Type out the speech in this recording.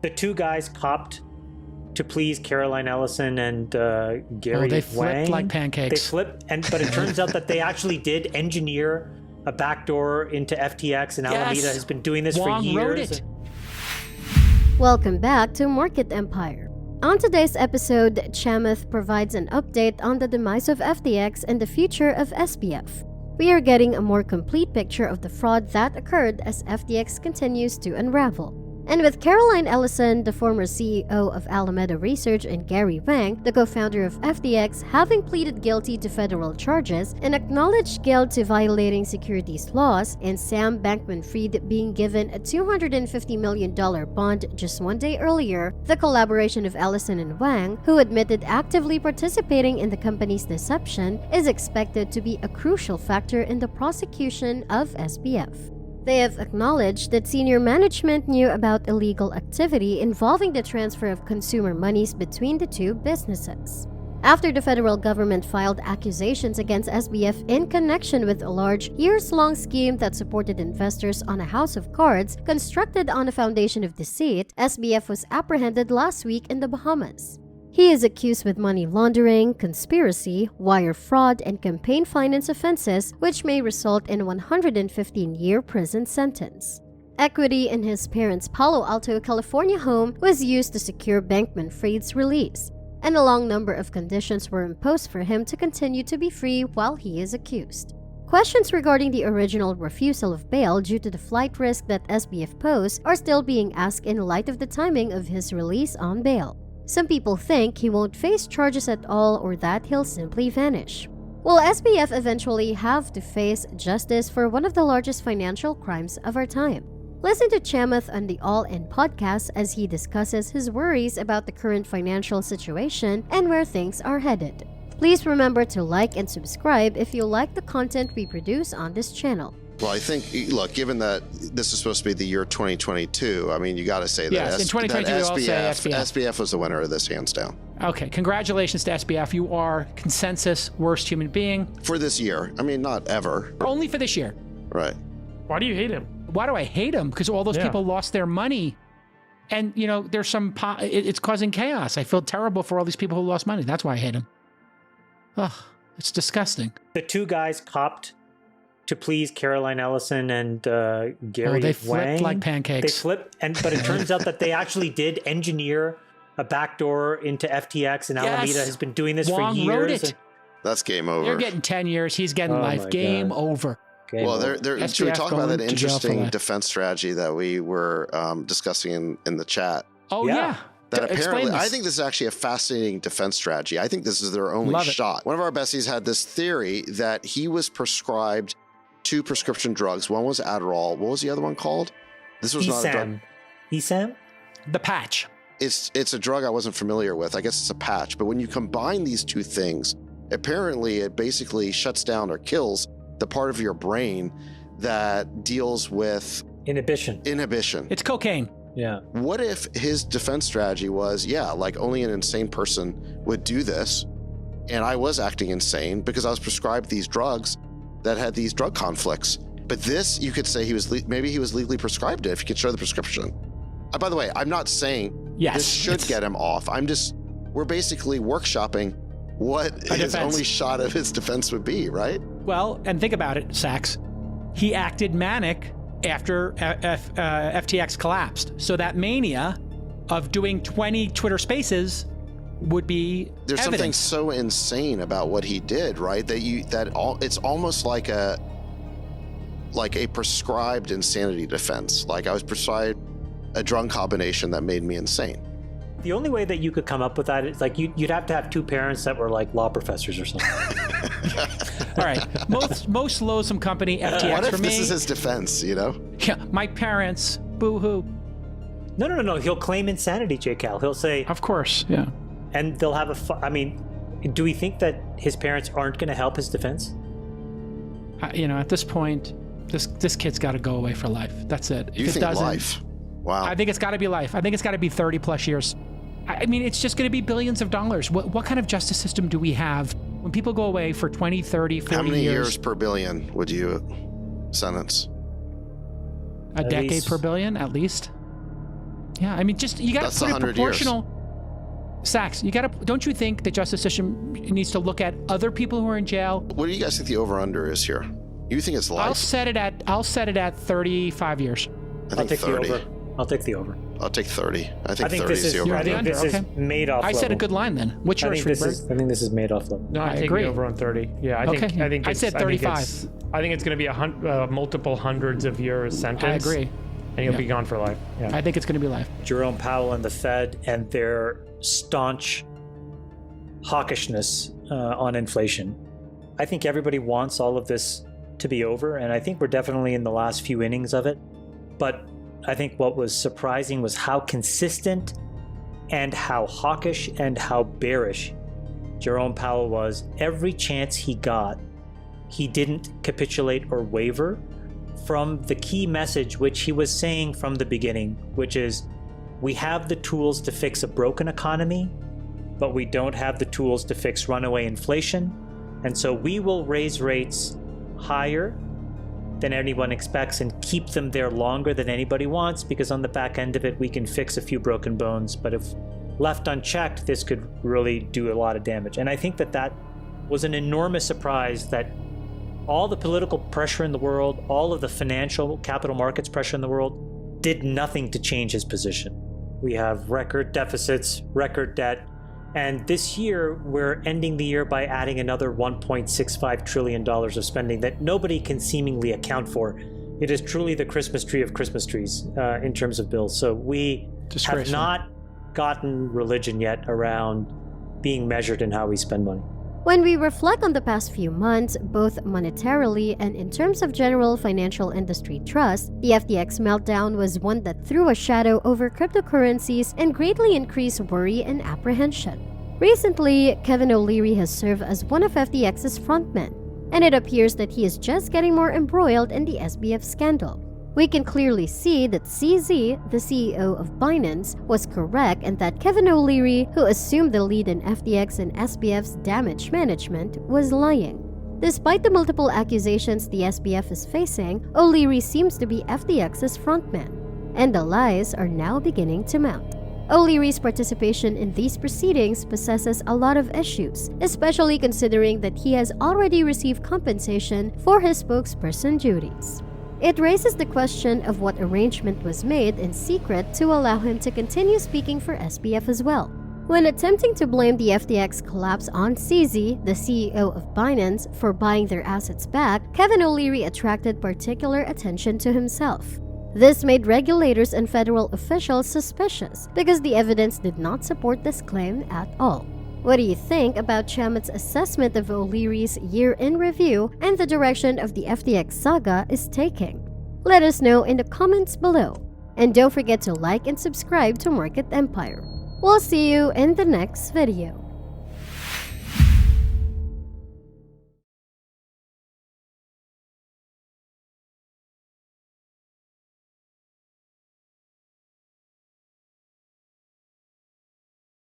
The two guys copped to please Caroline Ellison and Gary Wang. They flipped like pancakes. They flipped, but it turns out that they actually did engineer a backdoor into FTX, and Alameda has been doing this Wang for years. wrote it. Welcome back to Market Empire. On today's episode, Chamath provides an update on the demise of FTX and the future of SBF. We are getting a more complete picture of the fraud that occurred as FTX continues to unravel. And with Caroline Ellison, the former CEO of Alameda Research, and Gary Wang, the co-founder of FTX, having pleaded guilty to federal charges and acknowledged guilt to violating securities laws, and Sam Bankman-Fried being given a $250 million bond just one day earlier, the collaboration of Ellison and Wang, who admitted actively participating in the company's deception, is expected to be a crucial factor in the prosecution of SBF. They have acknowledged that senior management knew about illegal activity involving the transfer of consumer monies between the two businesses. After the federal government filed accusations against SBF in connection with a large, years-long scheme that supported investors on a house of cards constructed on a foundation of deceit, SBF was apprehended last week in the Bahamas. He is accused with money laundering, conspiracy, wire fraud, and campaign finance offenses, which may result in a 115-year prison sentence. Equity in his parents' Palo Alto, California home was used to secure Bankman-Fried's release, and a long number of conditions were imposed for him to continue to be free while he is accused. Questions regarding the original refusal of bail due to the flight risk that SBF posed are still being asked in light of the timing of his release on bail. Some people think he won't face charges at all or that he'll simply vanish. Will SBF eventually have to face justice for one of the largest financial crimes of our time? Listen to Chamath on the All In podcast as he discusses his worries about the current financial situation and where things are headed. Please remember to like and subscribe if you like the content we produce on this channel. Well, I think, look, given that this is supposed to be the year 2022, I mean, you got to say that, Yes, in 2022 we'll all say SBF. SBF was the winner of this, hands down. Okay, congratulations to SBF. You are consensus worst human being. For this year. I mean, not ever. Only for this year. Right. Why do you hate him? Why do I hate him? Because all those people lost their money. And, you know, there's some, it's causing chaos. I feel terrible for all these people who lost money. That's why I hate him. Ugh, it's disgusting. The two guys copped to please Caroline Ellison and Gary Wang. They flipped like pancakes. They flipped, but it turns out that they actually did engineer a backdoor into FTX, and Alameda has been doing this Wang for years. Wrote it. That's game over. They're getting 10 years. He's getting life. Game over. Well, should we talk about that interesting life. defense strategy that we were discussing in the chat? Oh, yeah. That apparently, this. I think this is actually a fascinating defense strategy. I think this is their only shot. One of our besties had this theory that he was prescribed 2 prescription drugs. One was Adderall. What was the other one called? This was not a drug. ESAM? The patch. It's a drug I wasn't familiar with. I guess it's a patch. But when you combine these two things, apparently it basically shuts down or kills the part of your brain that deals with inhibition. It's cocaine. Yeah. What if his defense strategy was, like only an insane person would do this, and I was acting insane because I was prescribed these drugs that had these drug conflicts. But this, you could say maybe he was legally prescribed it if you could show the prescription. By the way, I'm not saying this should get him off. We're basically workshopping what his only shot of his defense would be, right? Well, and think about it, Sachs. He acted manic after FTX collapsed. So that mania of doing 20 Twitter spaces would be There's evidence. Something so insane about what he did, right? It's almost like a prescribed insanity defense. Like I was prescribed a drug combination that made me insane. The only way that you could come up with that is like you'd have to have 2 parents that were like law professors or something. All right. Most loathsome company, FTX what if for me. This is his defense, you know? Yeah, my parents, boo-hoo. No. He'll claim insanity, J. Cal. He'll say... Of course, yeah. And they'll have do we think that his parents aren't going to help his defense? At this point, this kid's got to go away for life. That's it. You think life? Wow. I think it's got to be life. I think it's got to be 30 plus years. I mean, it's just going to be billions of dollars. What kind of justice system do we have when people go away for 20, 30, 40 years? How many years per billion would you sentence? A decade per billion, at least? Yeah, I mean, just you got to put it 100 proportional. Sachs, don't you think the justice system needs to look at other people who are in jail? What do you guys think the over/under is here? You think it's life? I'll set it at 35 years. I think 30. I'll take the over. I'll take 30. I think 30 this is the is, over. I think this is Madoff I said a good line then. What's yours, Friedberg? I think this is Madoff level. No, I take the over on 30. Yeah, I think I said 35. I think it's going to be multiple hundreds of years sentence. I agree. And he'll be gone for life. Yeah. I think it's going to be life. Jerome Powell and the Fed and their staunch hawkishness on inflation. I think everybody wants all of this to be over, and I think we're definitely in the last few innings of it. But I think what was surprising was how consistent and how hawkish and how bearish Jerome Powell was. Every chance he got, he didn't capitulate or waver from the key message which he was saying from the beginning, which is, we have the tools to fix a broken economy, but we don't have the tools to fix runaway inflation. And so we will raise rates higher than anyone expects and keep them there longer than anybody wants, because on the back end of it, we can fix a few broken bones. But if left unchecked, this could really do a lot of damage. And I think that was an enormous surprise, that all the political pressure in the world, all of the financial capital markets pressure in the world did nothing to change his position. We have record deficits, record debt, and this year we're ending the year by adding another $1.65 trillion of spending that nobody can seemingly account for. It is truly the Christmas tree of Christmas trees in terms of bills. So we have not gotten religion yet around being measured in how we spend money. When we reflect on the past few months, both monetarily and in terms of general financial industry trust, the FTX meltdown was one that threw a shadow over cryptocurrencies and greatly increased worry and apprehension. Recently, Kevin O'Leary has served as one of FTX's frontmen, and it appears that he is just getting more embroiled in the SBF scandal. We can clearly see that CZ, the CEO of Binance, was correct, and that Kevin O'Leary, who assumed the lead in FTX and SBF's damage management, was lying. Despite the multiple accusations the SBF is facing, O'Leary seems to be FTX's frontman, and the lies are now beginning to mount. O'Leary's participation in these proceedings possesses a lot of issues, especially considering that he has already received compensation for his spokesperson duties. It raises the question of what arrangement was made in secret to allow him to continue speaking for SBF as well. When attempting to blame the FTX collapse on CZ, the CEO of Binance, for buying their assets back, Kevin O'Leary attracted particular attention to himself. This made regulators and federal officials suspicious because the evidence did not support this claim at all. What do you think about Chamath's assessment of O'Leary's year in review and the direction of the FTX saga is taking? Let us know in the comments below. And don't forget to like and subscribe to Market Empire. We'll see you in the next video.